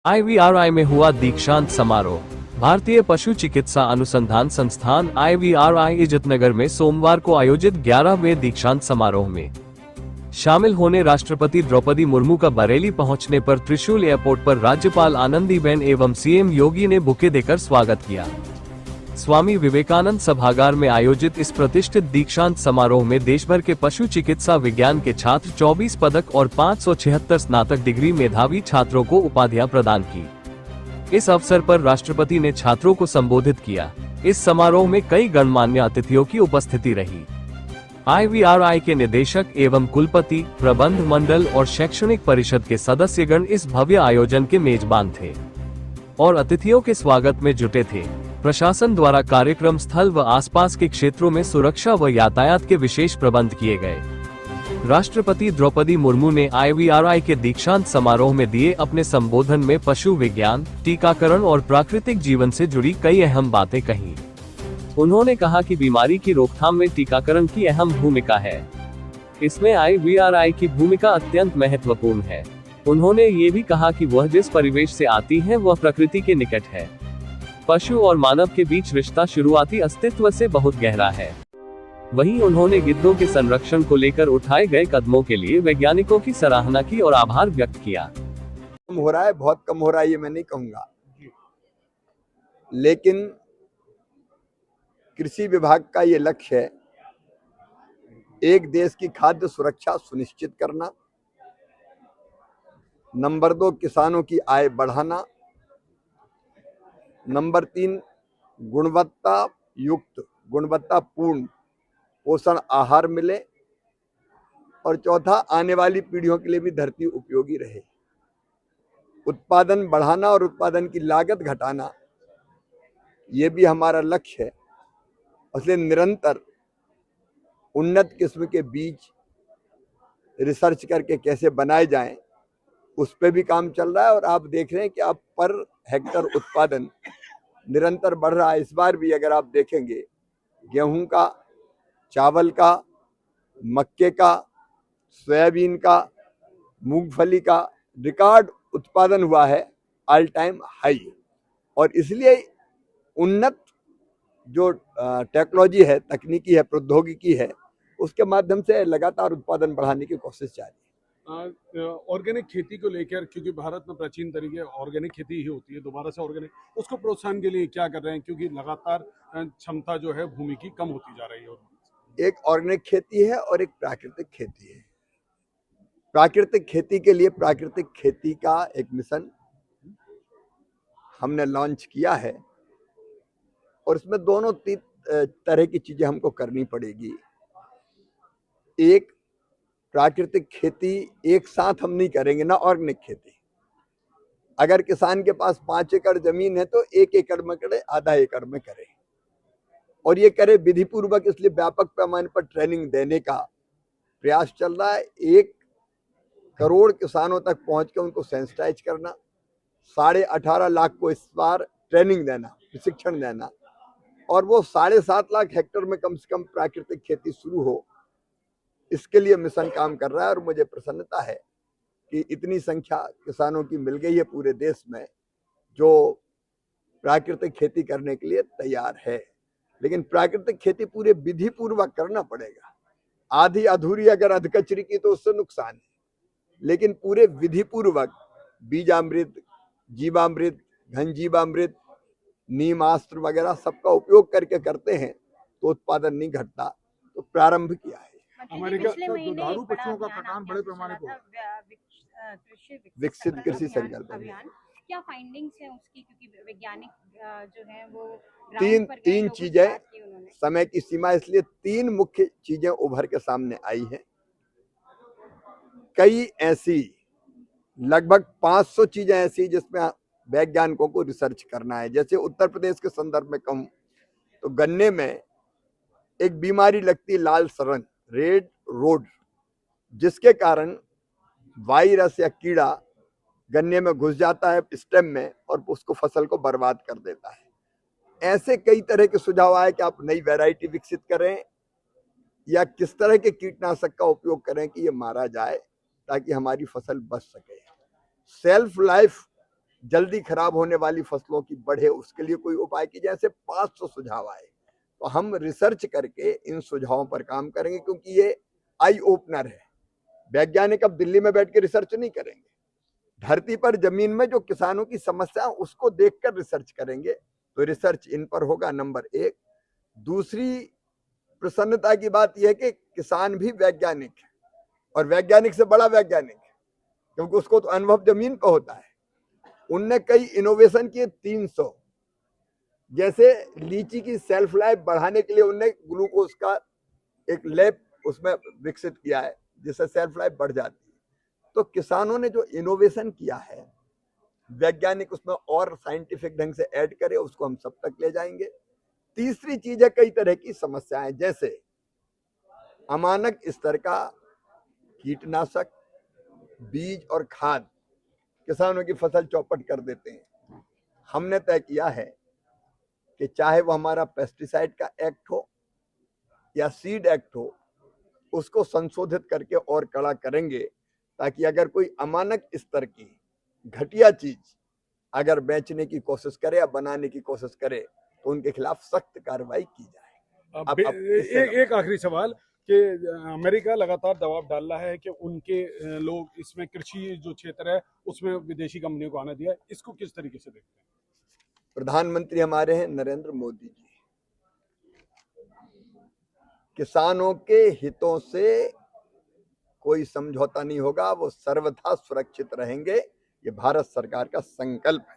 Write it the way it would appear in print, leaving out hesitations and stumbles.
IVRI में हुआ दीक्षांत समारोह। भारतीय पशु चिकित्सा अनुसंधान संस्थान IVRI इज्जतनगर में सोमवार को आयोजित 11वें दीक्षांत समारोह में शामिल होने राष्ट्रपति द्रौपदी मुर्मू का बरेली पहुंचने पर त्रिशूल एयरपोर्ट पर राज्यपाल आनंदीबेन एवं CM योगी ने बुके देकर स्वागत किया। स्वामी विवेकानंद सभागार में आयोजित इस प्रतिष्ठित दीक्षांत समारोह में देश भर के पशु चिकित्सा विज्ञान के छात्र 24 पदक और 576 स्नातक डिग्री मेधावी छात्रों को उपाधियां प्रदान की। इस अवसर पर राष्ट्रपति ने छात्रों को संबोधित किया। इस समारोह में कई गणमान्य अतिथियों की उपस्थिति रही। IVRI के निदेशक एवं कुलपति, प्रबंध मंडल और शैक्षणिक परिषद के सदस्यगण इस भव्य आयोजन के मेजबान थे और अतिथियों के स्वागत में जुटे थे। प्रशासन द्वारा कार्यक्रम स्थल व आसपास के क्षेत्रों में सुरक्षा व यातायात के विशेष प्रबंध किए गए। राष्ट्रपति द्रौपदी मुर्मू ने IVRI के दीक्षांत समारोह में दिए अपने संबोधन में पशु विज्ञान, टीकाकरण और प्राकृतिक जीवन से जुड़ी कई अहम बातें कही। उन्होंने कहा कि बीमारी की रोकथाम में टीकाकरण की अहम भूमिका है। इसमें IVRI की भूमिका अत्यंत महत्वपूर्ण है। उन्होंने ये भी कहा कि वह जिस परिवेश से आती है वह प्रकृति के निकट है। पशु और मानव के बीच रिश्ता शुरुआती अस्तित्व से बहुत गहरा है। वहीं उन्होंने गिद्धों के संरक्षण को लेकर उठाए गए कदमों के लिए वैज्ञानिकों की सराहना की और आभार व्यक्त किया। कम हो रहा है, बहुत कम हो रहा है, ये मैं नहीं कहूंगा, लेकिन कृषि विभाग का ये लक्ष्य है, एक देश की खाद्य सुरक्षा सुनिश्चित करना, नंबर 2 किसानों की आय बढ़ाना, नंबर 3 गुणवत्ता युक्त, गुणवत्तापूर्ण पोषण आहार मिले, और चौथा आने वाली पीढ़ियों के लिए भी धरती उपयोगी रहे। उत्पादन बढ़ाना और उत्पादन की लागत घटाना, ये भी हमारा लक्ष्य है। इसलिए निरंतर उन्नत किस्म के बीज रिसर्च करके कैसे बनाए जाएं, उस पे भी काम चल रहा है। और आप देख रहे हैं कि अब पर हेक्टर उत्पादन निरंतर बढ़ रहा है। इस बार भी अगर आप देखेंगे, गेहूं का, चावल का, मक्के का, सोयाबीन का, मूंगफली का रिकॉर्ड उत्पादन हुआ है, ऑल टाइम हाई। और इसलिए उन्नत जो टेक्नोलॉजी है, तकनीकी है, प्रौद्योगिकी है, उसके माध्यम से लगातार उत्पादन बढ़ाने की कोशिश जारी है। ऑर्गेनिक खेती को लेकर, क्योंकि भारत में प्राचीन तरीके ऑर्गेनिक खेती ही होती है, दोबारा से ऑर्गेनिक, उसको प्रोत्साहन के लिए क्या कर रहे हैं? क्योंकि लगातार क्षमता जो है भूमि की कम होती जा रही है। एक ऑर्गेनिक खेती है और एक प्राकृतिक खेती है। प्राकृतिक खेती के लिए प्राकृतिक खेती का एक मिशन हमने लॉन्च किया है, और इसमें दोनों तरह की चीजें हमको करनी पड़ेगी। एक, प्राकृतिक खेती एक साथ हम नहीं करेंगे, ना ऑर्गेनिक खेती। अगर किसान के पास 5 एकड़ जमीन है तो 1 एकड़ में करे, आधा एकड़ में करे, और ये करे विधि पूर्वक। इसलिए व्यापक पैमाने पर ट्रेनिंग देने का प्रयास चल रहा है। 1 करोड़ किसानों तक पहुंच के उनको सेंसिटाइज करना, 18.5 लाख को इस बार ट्रेनिंग देना, प्रशिक्षण देना, और वो 7.5 लाख हेक्टेयर में कम से कम प्राकृतिक खेती शुरू हो, इसके लिए मिशन काम कर रहा है। और मुझे प्रसन्नता है कि इतनी संख्या किसानों की मिल गई है पूरे देश में जो प्राकृतिक खेती करने के लिए तैयार है। लेकिन प्राकृतिक खेती पूरे विधि पूर्वक करना पड़ेगा। आधी अधूरी अगर अधकचरी की तो उससे नुकसान है, लेकिन पूरे विधि पूर्वक बीजामृत, जीवामृत, घनजीवामृत, नीमास्त्र वगैरह सबका उपयोग करके करते हैं तो उत्पादन नहीं घटता। तो प्रारंभ किया है। अमेरिका दुधारू पशुओं का कटान बड़े पैमाने पर, विकसित कृषि संकल्प अभियान, क्या फाइंडिंग्स है उसकी? क्योंकि वैज्ञानिक जो है वो तीन चीजें, समय की सीमा, इसलिए 3 मुख्य चीजें उभर के सामने आई हैं। कई ऐसी लगभग 500 चीजें ऐसी जिसमें वैज्ञानिकों को रिसर्च करना है। जैसे उत्तर प्रदेश के संदर्भ में कहूं तो गन्ने में एक बीमारी लगती है, लाल सड़न, रेड रोड, जिसके कारण वायरस या कीड़ा गन्ने में घुस जाता है स्टेम में और उसको फसल को बर्बाद कर देता है। ऐसे कई तरह के सुझाव आए कि आप नई वैरायटी विकसित करें या किस तरह के कीटनाशक का उपयोग करें कि ये मारा जाए ताकि हमारी फसल बच सके। सेल्फ लाइफ जल्दी खराब होने वाली फसलों की बढ़े, उसके लिए कोई उपाय की जैसे 500 सुझाव आए, तो हम रिसर्च करके इन सुझावों पर काम करेंगे, क्योंकि ये आई ओपनर है। वैज्ञानिक अब दिल्ली में बैठ के रिसर्च नहीं करेंगे, धरती पर जमीन में जो किसानों की समस्या उसको देखकर रिसर्च करेंगे। तो रिसर्च इन पर होगा, नंबर एक। दूसरी प्रसन्नता की बात यह है कि किसान भी वैज्ञानिक है, और वैज्ञानिक से बड़ा वैज्ञानिक है, क्योंकि उसको तो अनुभव जमीन पर होता है। उनने कई इनोवेशन किए, 300, जैसे लीची की सेल्फ लाइफ बढ़ाने के लिए उनने ग्लूकोज का एक लैब उसमें विकसित किया है, जिससे सेल्फ लाइफ बढ़ जाती है। तो किसानों ने जो इनोवेशन किया है, वैज्ञानिक उसमें और साइंटिफिक ढंग से ऐड करे, उसको हम सब तक ले जाएंगे। तीसरी चीज है कई तरह की समस्याएं, जैसे अमानक स्तर का कीटनाशक, बीज और खाद किसानों की फसल चौपट कर देते हैं। हमने तय किया है कि चाहे वो हमारा पेस्टिसाइड का एक्ट हो या सीड एक्ट हो, उसको संशोधित करके और कड़ा करेंगे, ताकि अगर कोई अमानक स्तर की घटिया चीज अगर बेचने की कोशिश करे या बनाने की कोशिश करे, तो उनके खिलाफ सख्त कार्रवाई की जाए। अब एक आखिरी सवाल कि अमेरिका लगातार दबाव डाल रहा है कि उनके लोग इसमें कृषि जो क्षेत्र है उसमें विदेशी कंपनियों को आना दिया है, इसको किस तरीके से देखते हैं? प्रधानमंत्री हमारे हैं नरेंद्र मोदी जी, किसानों के हितों से कोई समझौता नहीं होगा, वो सर्वथा सुरक्षित रहेंगे। ये भारत सरकार का संकल्प है।